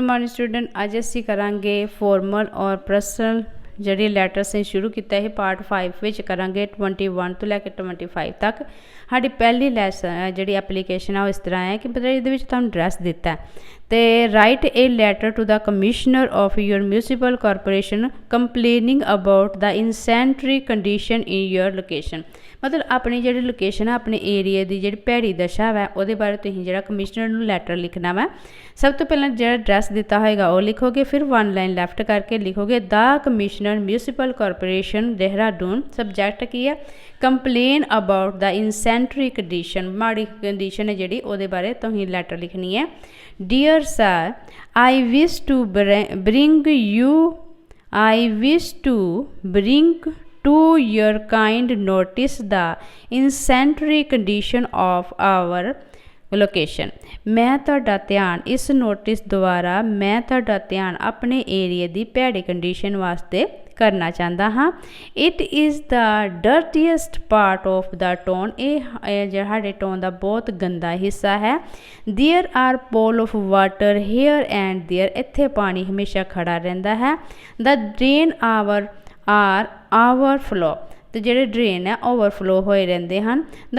Morning student अज असी करांगे formal और पर्सनल ਜਿਹੜੇ ਲੈਟਰਸ ਨੇ ਸ਼ੁਰੂ ਕੀਤਾ ਇਹ ਪਾर्ट 5 ਵਿੱਚ ਕਰਾਂਗੇ 21 ਤੋਂ ਲੈ ਕੇ 25 ਤੱਕ। ਸਾਡੀ ਪਹਿਲੀ ਲੈਸਨ ਜਿਹੜੀ ਐਪਲੀਕੇਸ਼ਨ ਆ ਉਹ ਇਸ ਤਰ੍ਹਾਂ ਹੈ ਕਿ ਮਤਲਬ ਇਹਦੇ ਵਿੱਚ ਤੁਹਾਨੂੰ ਐਡਰੈਸ ਦਿੱਤਾ ਤੇ write a letter to the commissioner of your municipal corporation complaining about the insanitary condition in your location. मतलब अपनी जी लोकेशन है अपने एरिए की जी भैड़ी दशा है वो बारे तुम जो कमिश्नर लैटर लिखना वा। सब तो पहले जो एड्रैस दिता होगा वो लिखोगे, फिर 1 लाइन लैफ्ट करके लिखोगे the commissioner municipal corporation Dehradun. Subject की है complaint about the insanitary condition, माड़ी कंडीशन है जी वो बारे तुम लैटर लिखनी है। Dear sir I wish to bring to your kind notice the incendiary condition of our location. मैं तुहाडा ध्यान इस नोटिस द्वारा मैं तुहाडा ध्यान अपने एरिए की भैड़ी कंडीशन वास्ते करना चाहता हाँ। It is the dirtiest part of the town, ये साढ़े टाउन का बहुत गंदा हिस्सा है। There are pools of water here and there, इत्थे पानी हमेशा खड़ा रहिंदा है। द ड्रेन आर ओवरफ्लो, तो जेडे ड्रेन है ओवरफ्लो होए रहंदे हन। The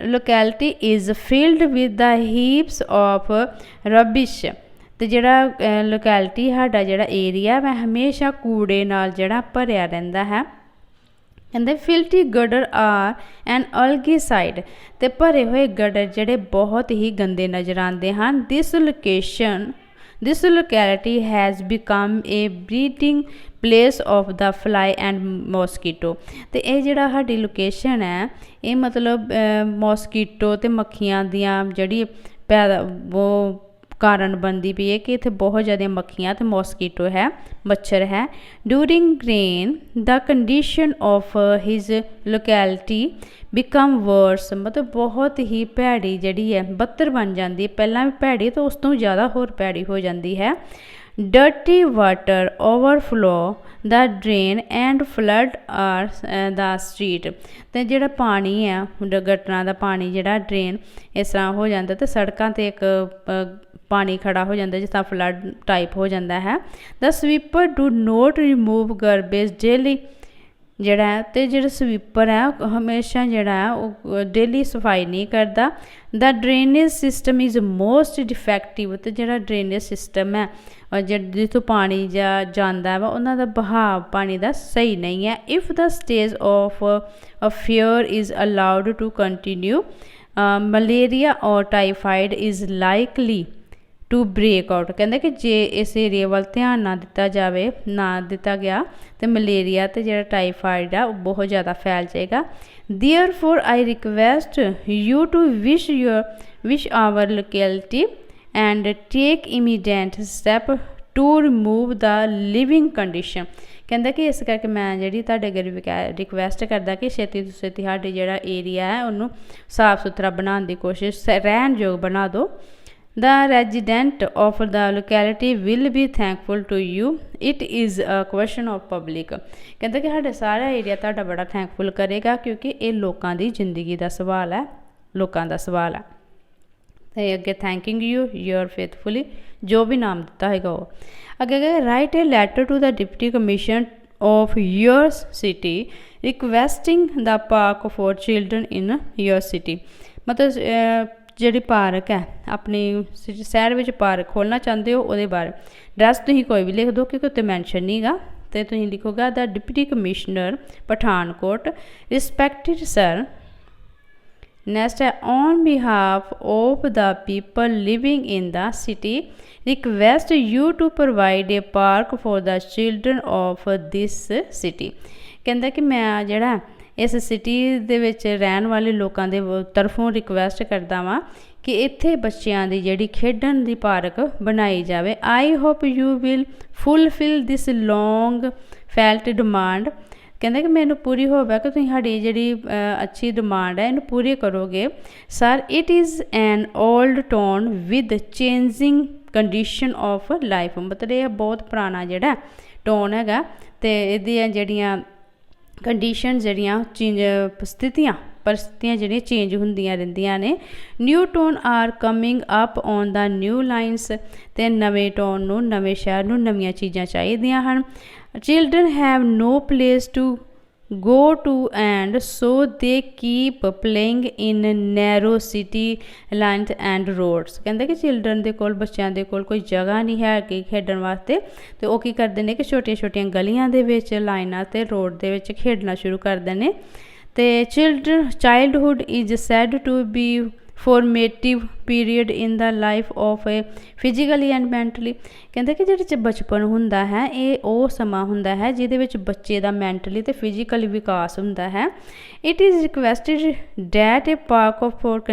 locality is filled with the heaps of rubbish, तो जिहड़ा लोकैलिटी साडा जिहड़ा एरिया वह हमेशा कूड़े नाल जिहड़ा भरिया रहिंदा है। कहते फिल्टी गडर आर एन अलगी साइड, तो भरे हुए गडर जिहड़े बहुत ही गंदे नज़र आते हैं। This locality has become a breeding place of the fly and mosquito, तो ये जिहड़ा साडी लोकेशन है ये मतलब मॉस्कीटो ते मक्खियां दियां जिहड़ी पैदा वो कारण बनती पई है कि इत्थे बहुत ज़्यादा मक्खियां ते मॉस्कीटो है, मच्छर है। During rain the condition of his locality become verse, मतलब बहुत ही भैड़ी जिहड़ी है बदतर बन जाती है, पहला भी भैड़ी तो उस तो ज़्यादा होर भैड़ी हो जाती है। Dirty water overflow the drain and flood are the street, तो जिहड़ा पानी है गटरां दा पानी जिहड़ा ड्रेन इस तरह हो जाता तो सड़कों ते एक पानी खड़ा हो जाता जिस तरह फ्लड टाइप हो जाता है। The sweeper do not remove garbage daily, जिहड़ा है तो जिहड़ा स्वीपर है हमेशा जिहड़ा है वो डेली सफाई नहीं करता। The drainage system is most defective, तो जिहड़ा ड्रेनेज सिस्टम है और जिथों पानी जाता है उन्हां दा बहाव पानी का सही नहीं है। If the state of affair is allowed to continue malaria और typhoid is likely to break out, कहते कि जे इस एरिए वाल ध्यान ना दिता जाए ना दिता गया तो मलेरिया तो जो टाइफाइड है वो बहुत ज़्यादा फैल जाएगा। Therefore I request you to wish our locality and take immediate step to remove the living condition, कहता कि इस करके मैं जी अगर रिक्वेस्ट करता कि छेती तो छेती साढ़े जो एरिया है उन्होंने साफ सुथरा बनाने की कोशिश रहन योग बना दो। The resident of the locality will be thankful to you. It is a question of public, कहते कि साढ़े सारा एरिया तुहाडा बड़ा थैंकफुल करेगा क्योंकि ये लोगों की जिंदगी का सवाल है, लोगों का सवाल है। तो अगे थैंकिंग यू योर फेथफुली जो भी नाम दिता है वो अगे write a letter to the deputy commissioner of your city requesting the park for children in your city, मतलब जी पार्क है अपनी शहर में पार्क खोलना चाहते हो वो बारे एड्रैस तुम कोई भी लिख दो क्योंकि उत्ते मैंशन नहीं गा, तो तुम लिखोगा the deputy commissioner Pathankot respected sir. Next है on behalf of the people living in the city request you to provide a park for the children of this city, कहता कि मैं जड़ा इस सिटी दे विच रहन वाले लोगों के तरफों रिक्वेस्ट करता वा कि इत्थे बच्चों की जिहड़ी खेडन दी पार्क बनाई जाए। I hope you will fulfil this long felt demand, कहते कि मैनू पूरी होवे कि तुसीं साडी जिहड़ी अच्छी डिमांड है इन्हूं पूरी करोगे। Sir it is an old town with changing condition of life, मतलब यह बहुत पुराना जिहड़ा टाउन हैगा ते इहदियां जिहड़ियां कंडीशन जड़ियाँ स्थितियाँ परिस्थितियां जिहड़ियां चेंज हुंदियां रहिंदियां ने। New towns are coming up on the new lines, ते नवें टोन नूं, नवें शहर नूं नवीआं चीज़ां चाहीदियां हन। Children have no place to go to and so they keep playing in narrow city lines and roads। कहते कि चिल्ड्रन दे कोल, बच्चों दे कोल कोई जगह नहीं है कि खेडण वास्ते, ते ओह की करदे ने कि छोटियां छोटियां गलियां दे विच, लाइनां ते रोड दे विच खेडना शुरू करदे ने। ते childhood is said to be formative period in the life of a physically and mentally. कहते कि जिहड़े बचपन हुंदा है ये वो समा हुंदा है जिहदे विच बच्चे दा मैंटली ते फिजिकली विकास हुंदा है। It is requested that a park of for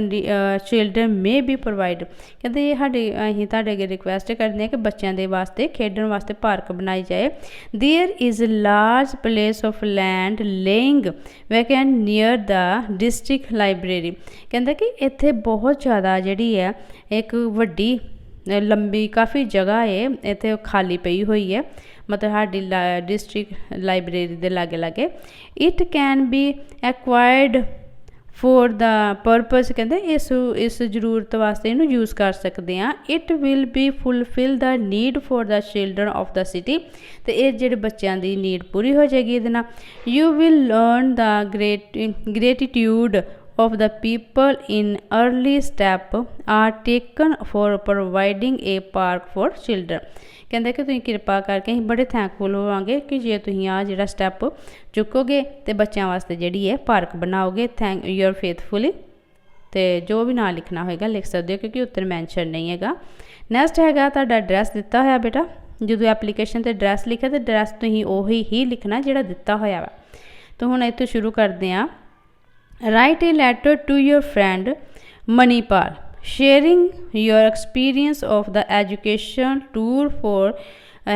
children may be provide. कहते ये असीं तुहाडे अगे रिक्वेस्ट करदे हां कि बच्चों दे वास्ते खेडण वास्ते पार्क बनाई जाए। There is large place of land lying vacant near the district library. कहते कि इत्थे बहुत ज़्यादा जिहड़ी है एक वड्डी लंबी काफ़ी जगह है इत्थे खाली पई हुई है, मतलब साडी डिस्ट्रिक्ट लाइब्रेरी दे लागे लागे। It can be acquired for the purpose, कहते इस जरूरत वास्ते इनू यूज़ कर सकते हैं। It will be fulfil the need for the children of the city, तो ये जेह्ड़े बच्चों की नीड पूरी हो जाएगी इहदे नाल। You will learn the gratitude of the people in early step are taken for providing a park for children। कहते कि तुसीं कृपा करके असीं बड़े थैंकफुल होवांगे कि जे तुसीं आ जिहड़ा स्टैप चुकोगे ते बच्चों वास्ते जिहड़ी है पार्क बनाओगे। थैंक यूर फेथफुली, तो जो भी ना लिखना होएगा लिख सकते हो क्योंकि उत्तर मैंशन नहीं हैगा। नैक्सट हैगा तुहाडा एड्रैस दिता होया बेटा, जो एप्लीकेशन ते एड्रैस लिखा तो एड्रैस तुसीं ओही ही लिखना जिहड़ा दिता होया वा। तो हुण इत्थों शुरू करते हैं। Write a letter to your friend Manipal sharing your experience of the education tour for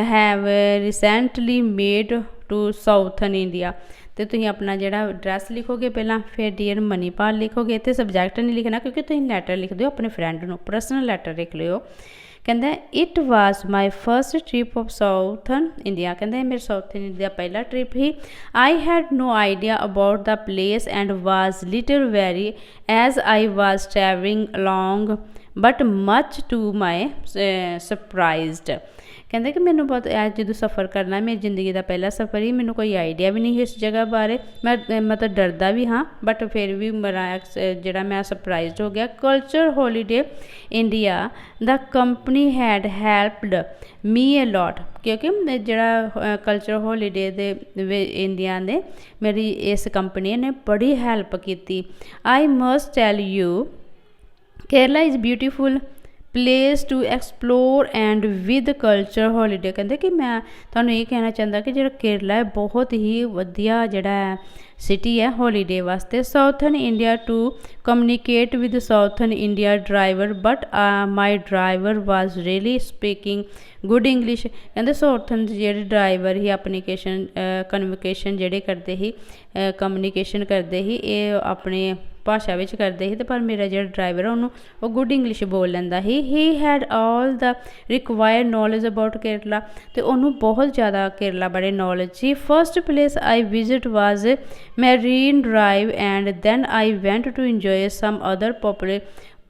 have recently made to southern India। तो तुम अपना जोड़ा एड्रैस लिखोगे पहला, फिर डियर मनीपाल लिखोगे। तो सबजैक्ट नहीं लिखना क्योंकि तुम लैटर लिख दो अपने फ्रेंड को, पर्सनल लैटर लिख लियो। कहते it was my first trip of southern India. कहते मेरे साउथन इंडिया पहला ट्रिप ही। I had no idea about the place and was little very as I was travelling along but much to my surprised. कहते कि मैनू बहुत जो सफ़र करना मेरी जिंदगी का पहला सफ़र ही, मैनू कोई आइडिया भी नहीं इस जगह बारे, मैं मतलब डरदा भी हाँ बट फिर भी मेरा जोड़ा मैं सरप्राइज हो गया। Culture holiday India the company had helped me a lot. क्योंकि जोड़ा कल्चर हॉलीडे दे इंडिया ने मेरी इस कंपनी ने बड़ी हैल्प की। I must tell you Kerala is beautiful place to explore and with culture holiday. कहते कि मैं तुहानू ये कहना चाहता कि जो केरला है बहुत ही वधिया जड़ा सिटी है हॉलीडे वास्ते। Southern India to communicate with southern India driver but my driver was really speaking good English. कहते साउथन जेह्ड़े ड्राइवर ही एप्लीकेशन कन्विकेशन जेह्ड़े करते ही कम्युनिकेशन करते ही ये अपने भाषा विच करते ही, तो पर मेरा जो ड्राइवर है उन्होंने गुड इंग्लिश बोल लैंदा ही। Had all the required knowledge about Kerala, तो उन्होंने बहुत ज़्यादा केरला बड़े नॉलेज सी। First place I visit was Marine Drive and then I went to enjoy some other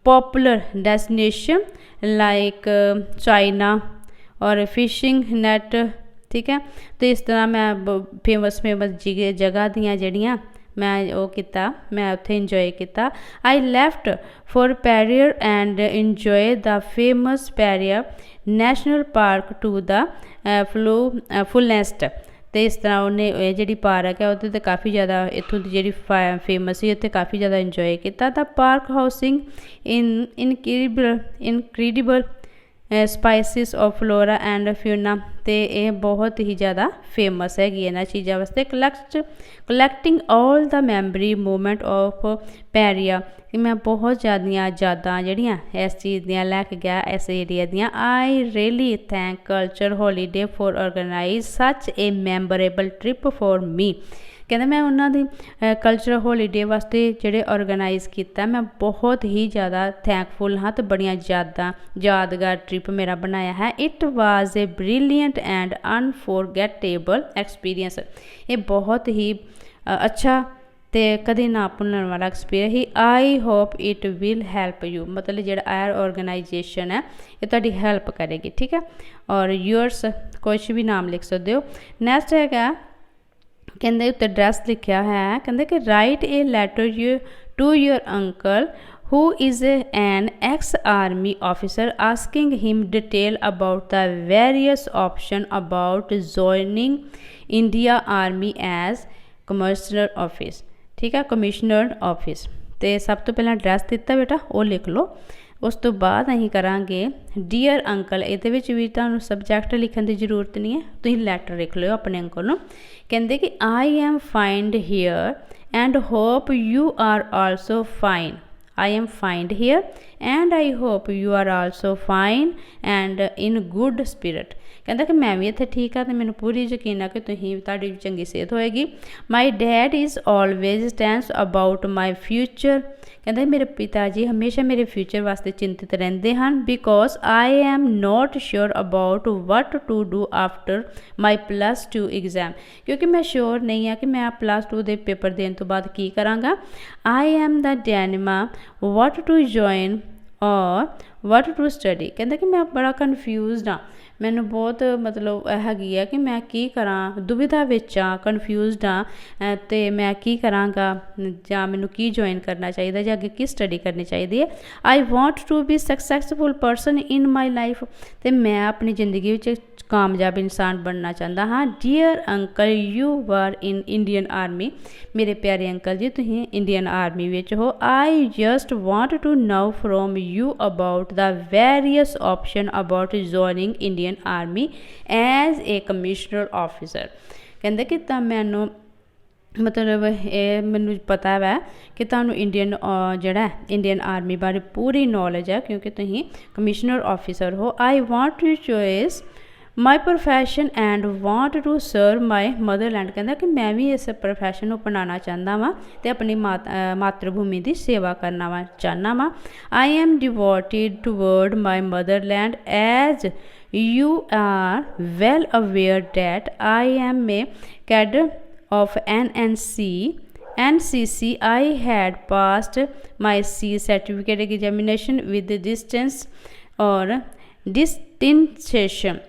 popular destination like China और फिशिंग नेट। ठीक है, तो इस तरह मैं फेमस जगह दियाँ जड़ियाँ मैं वो किता, मैं उत्थे इंजॉय किया। I left for Periyar and enjoy the famous Periyar national park to the fullest. तो इस तरह उन्हें जी पार्क है वो काफ़ी ज़्यादा इतों की जी फेमस ही उत्थे काफ़ी ज़्यादा इंजॉय किया। The park housing incredible species of flora and fauna. तो ये बहुत ही ज़्यादा फेमस हैगी इन्हां चीज़ों वास्ते। Collecting all the memory movement of Periyar. मैं बहुत ज़्यादा यादां जड़ियाँ इस चीज़ दियां लैके गया इस एरिया दियां। I really thank culture holiday for organise such a memorable trip for me. कहते मैं उन्होंने कल्चरल हॉलीडे वास्ते जोड़े ऑर्गेनाइज किया मैं बहुत ही ज़्यादा थैंकफुल हाँ, तो बड़िया यादगार ट्रिप मेरा बनाया है। It was a brilliant and unforgettable experience. ये बहुत ही अच्छा तो कभी ना भुल्लण वाला experience he. I hope it will help you, मतलब जो ऑर्गेनाइजेशन है ये तुहाडी हैल्प करेगी, ठीक है। और योर्स कुछ भी नाम लिख सकते हो। नैक्सट है कहते उत्ते एड्रैस लिखा है, कहते कि write a letter you to your uncle who is an ex-army officer asking him detail about the various option about joining India Army as commissioner office, ठीक है, कमिश्नर ऑफिस। तो सब तो पहला एड्रैस दिता बेटा वो लिख लो। उस तो बाद असीं करांगे डियर अंकल, ये भी तुहानूं सबजैक्ट लिखण की जरूरत नहीं है, तुसीं लैटर लिख लो अपने अंकल नूं। कहंदे कि I am find here and hope you are also fine. I am find here and I hope you are also fine and in good spirit। कहता कि मैं भी इत्थे ठीक हाँ, तो मैनूं पूरी यकीन है कि तुसीं तुहाडी चंगी सेहत होएगी। My dad is always tense about my future। कहता मेरे पिता जी हमेशा मेरे फ्यूचर वास्ते चिंतित रहंदे हन। Because I am not sure about what to do after my +2 exam। क्योंकि मैं श्योर नहीं है कि मैं +2 दे पेपर देने तो बाद की करांगा। I am the dilemma what to join और what to study। कहता कि मैं बड़ा कन्फ्यूज़ड हाँ, मैनू बहुत मतलब हैगी है कि मैं की करा, दुविधा विच हाँ, कन्फ्यूज़ड हाँ, तो मैं की करांगा जां मैनू की ज्वाइन करना चाहिए जां अगे की स्टडी करनी चाहिए। I want to be successful person in my life, तो मैं अपनी जिंदगी विच कामयाब इंसान बनना चाहता हाँ। Dear uncle you were in Indian army, मेरे प्यारे अंकल जी तुसीं इंडियन आर्मी विच हो। I just want to know from you about the various option about joining Indian army as a commissioner officer. कहते कि मैनू मतलब ये मैनू पता है कि तुहानू इंडियन जिहड़ा इंडियन आर्मी बारे पूरी नॉलेज है क्योंकि तुसीं कमिश्नर ऑफिसर हो। I want to choice my profession and want to serve my motherland. कहता कि मैं भी इस प्रोफैशन को अपनाना चाहता वा तो अपनी मातृभूमि की सेवा करना वा चाहना वा। I am devoted toward my motherland as you are well aware that I am a cadre of NCC। I had passed my C certificate examination with distance or distinction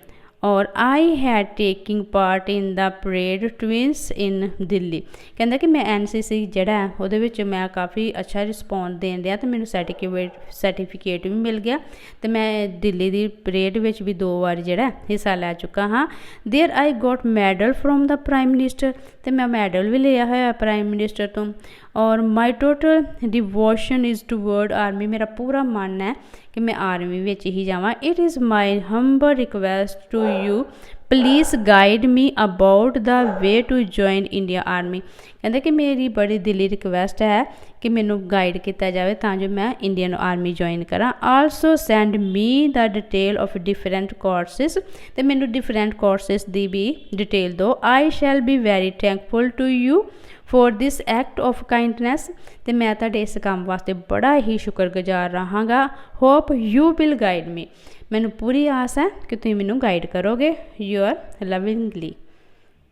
और I had taking part in the parade twins in Delhi। कहता कि मैं NCC जड़ा है उहदे विच मैं काफ़ी अच्छा रिस्पॉन्स देन दिया तो मैनू सर्टिफिकेट भी मिल गया तो मैं दिल्ली दी परेड विच भी 2 बार जड़ा हिस्सा लै चुका हाँ। There I got medal from the prime minister, तो मैं मैडल भी लिया है प्राइम मिनिस्टर तो। और माई total devotion is toward army, मेरा पूरा मन है कि मैं आर्मी विच ही जावां। It is my humble request to you please guide me about the way to join India army. कहते कि मेरी बड़ी दिली रिक्वेस्ट है कि मैनू गाइड किया जाए तां जो मैं इंडियन आर्मी ज्वाइन करा। Also send me the detail of different courses, तो मैनू डिफरेंट कोर्सिस की भी डिटेल दो। I shall be very thankful to you for this act of kindness, तो मैं तुहाडे इस काम वास्ते बड़ा ही शुक्रगुजार रहांगा। Hope you will guide me, मैनू पूरी आस है कि तुसीं मैनू गाइड करोगे। योर लविंगली,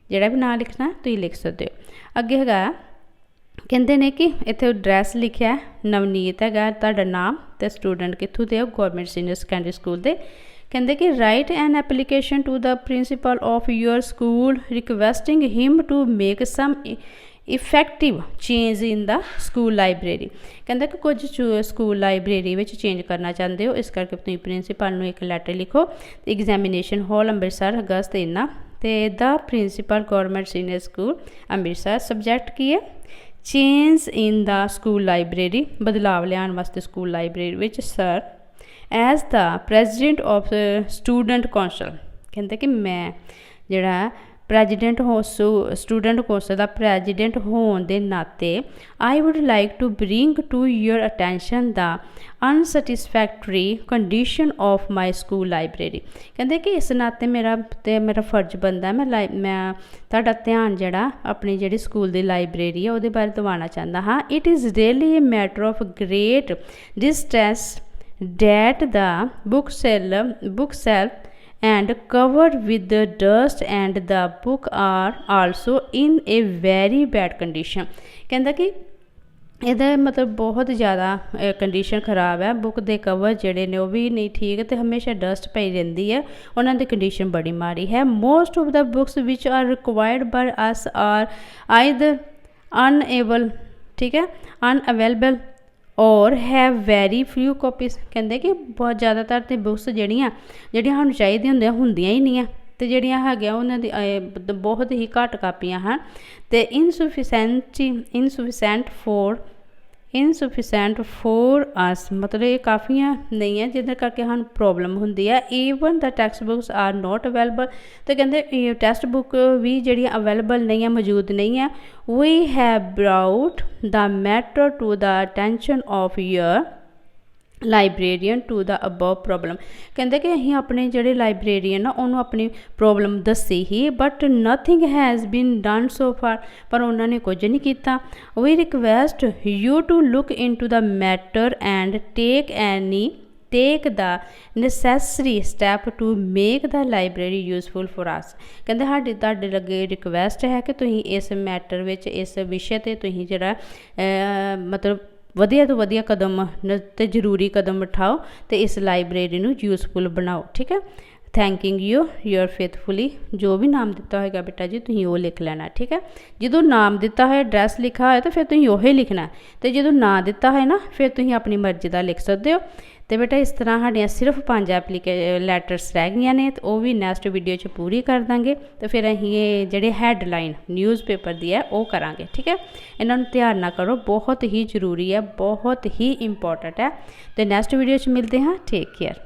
जिहड़ा भी नाम लिखना तुसीं लिख सकते हो। अगे हैगा कहते ने कि इत्थे एड्रैस लिखा है नवनीत हैगा तुहाडा नाम तो स्टूडेंट कित्थों दे हो, गौरमेंट सीनियर सैकेंडरी स्कूल दे। कहते कि write an application to the principal of your school requesting him to make some effective change in the school library. कहते कि कुछ स्कूल लाइब्रेरी में चेंज करना चाहते हो, इस करके तुसीं प्रिंसीपल नूं एक लैटर लिखो। एग्जामिनेशन हॉल अमृतसर अगस्त इन्ना तो the principal government senior school Amritsar. Subject की है change in the school library, बदलाव लियान वास्ते स्कूल लाइब्रेरी विच। Sir as the president of student council, कहते कि मैं जिहड़ा प्रेजिडेंट हो स्टूडेंट कौंसल का प्रेजिडेंट होने के नाते I would like to bring to your attention the unsatisfactory condition of my school library. कहते कि इस नाते मेरा फर्ज बनता है मैं तुहाडा ध्यान जिहड़ा अपनी जिहड़ी स्कूल की लाइब्रेरी है उहदे बारे दवाना चाहता हाँ। It is really a matter of great distress that the book shelf and covered with the dust and the book are also in a very bad condition। कहता कि ਇਹਦਾ ਮਤਲਬ ਬਹੁਤ ਜ਼ਿਆਦਾ ਕੰਡੀਸ਼ਨ ਖ਼ਰਾਬ ਹੈ। ਬੁੱਕ ਦੇ ਕਵਰ ਜਿਹੜੇ ਨੇ ਉਹ ਵੀ ਨਹੀਂ ਠੀਕ ਅਤੇ ਹਮੇਸ਼ਾ ਡਸਟ ਪਈ ਰਹਿੰਦੀ ਹੈ, ਉਹਨਾਂ ਦੀ ਕੰਡੀਸ਼ਨ ਬੜੀ ਮਾੜੀ ਹੈ। Most of the books which are required by us are either unable, ਠੀਕ ਹੈ, ਅਨਅਵੇਲੇਬਲ ਔਰ ਹੈਵ ਵੈਰੀ ਫਿਊ ਕਾਪੀਜ਼। ਕਹਿੰਦੇ ਕਿ ਬਹੁਤ ਜ਼ਿਆਦਾਤਰ ਤੇ ਬੁੱਕਸ ਜਿਹੜੀਆਂ ਸਾਨੂੰ ਚਾਹੀਦੀਆਂ ਹੁੰਦੀਆਂ ਹੀ ਨਹੀਂ ਆ, ਅਤੇ ਜਿਹੜੀਆਂ ਹੈਗੀਆਂ ਉਹਨਾਂ ਦੀ ਬਹੁਤ ਹੀ ਘੱਟ ਕਾਪੀਆਂ ਹਨ। ਅਤੇ ਇਨਸੂਫੀਸੈਂਟ ਫੋਰ ਅਸ, ਮਤਲਬ ਇਹ ਕਾਫੀਆਂ ਨਹੀਂ ਹੈ ਜਿਹਦੇ ਕਰਕੇ ਸਾਨੂੰ ਪ੍ਰੋਬਲਮ ਹੁੰਦੀ ਹੈ। ਈਵਨ ਦਾ text books R note available, ਅਤੇ ਕਹਿੰਦੇ ਟੈਕਸਟ ਬੁੱਕ ਵੀ ਜਿਹੜੀਆਂ ਅਵੇਲੇਬਲ ਨਹੀਂ ਹੈ, ਮੌਜੂਦ ਨਹੀਂ ਹੈ। We have brought the matter to the attention of your librarian to the above problem. ਕਹਿੰਦੇ ਕਿ ਅਸੀਂ ਆਪਣੇ ਜਿਹੜੇ ਲਾਈਬ੍ਰੇਰੀਅਨ ਆ ਉਹਨੂੰ ਆਪਣੀ ਪ੍ਰੋਬਲਮ ਦੱਸੀ ਹੀ, but nothing has been done so far, ਪਰ ਉਹਨਾਂ ਨੇ ਕੁਝ ਨਹੀਂ ਕੀਤਾ। We request you to look into the matter and take the necessary step to make the library useful for us. ਕਹਿੰਦੇ ਤੁਹਾਡੇ ਲੱਗੇ ਰਿਕਵੈਸਟ ਹੈ ਕਿ ਤੁਸੀਂ ਇਸ ਮੈਟਰ ਵਿੱਚ, ਇਸ ਵਿਸ਼ੇ 'ਤੇ ਤੁਸੀਂ ਜਿਹੜਾ ਮਤਲਬ ਵਧੀਆ ਤੋਂ ਵਧੀਆ ਕਦਮ ਅਤੇ ਜ਼ਰੂਰੀ ਕਦਮ ਉਠਾਓ ਅਤੇ ਇਸ ਲਾਈਬ੍ਰੇਰੀ ਨੂੰ ਯੂਜ਼ਫੁਲ ਬਣਾਓ, ਠੀਕ ਹੈ। Thanking you your faithfully. ਜੋ ਵੀ ਨਾਮ ਦਿੱਤਾ ਹੋਏਗਾ ਬੇਟਾ ਜੀ ਤੁਸੀਂ ਉਹ ਲਿਖ ਲੈਣਾ, ਠੀਕ ਹੈ। ਜਦੋਂ ਨਾਮ ਦਿੱਤਾ ਹੋਇਆ, ਐਡਰੈਸ ਲਿਖਿਆ ਹੋਇਆ ਤਾਂ ਫਿਰ ਤੁਸੀਂ ਉਹੀ ਲਿਖਣਾ, ਅਤੇ ਜਦੋਂ ਨਾਂ ਦਿੱਤਾ ਹੋਇਆ ਨਾ ਫਿਰ ਤੁਸੀਂ ਆਪਣੀ ਮਰਜ਼ੀ ਦਾ ਲਿਖ ਸਕਦੇ ਹੋ। ਅਤੇ ਬੇਟਾ ਇਸ ਤਰ੍ਹਾਂ ਸਾਡੀਆਂ ਸਿਰਫ 5 ਲੈਟਰਸ ਰਹਿ ਗਈਆਂ ਨੇ, ਅਤੇ ਉਹ ਵੀ ਨੈਕਸਟ ਵੀਡੀਓ 'ਚ ਪੂਰੀ ਕਰ ਦਾਂਗੇ। ਅਤੇ ਫਿਰ ਅਸੀਂ ਇਹ ਜਿਹੜੇ ਹੈਡਲਾਈਨ ਨਿਊਜ਼ਪੇਪਰ ਦੀ ਹੈ ਉਹ ਕਰਾਂਗੇ, ਠੀਕ ਹੈ। ਇਹਨਾਂ ਨੂੰ ਧਿਆਨ ਨਾਲ ਕਰੋ, ਬਹੁਤ ਹੀ ਜ਼ਰੂਰੀ ਹੈ, ਬਹੁਤ ਹੀ ਇੰਪੋਰਟੈਂਟ ਹੈ। ਅਤੇ ਨੈਕਸਟ ਵੀਡੀਓ 'ਚ ਮਿਲਦੇ ਹਾਂ। Take care.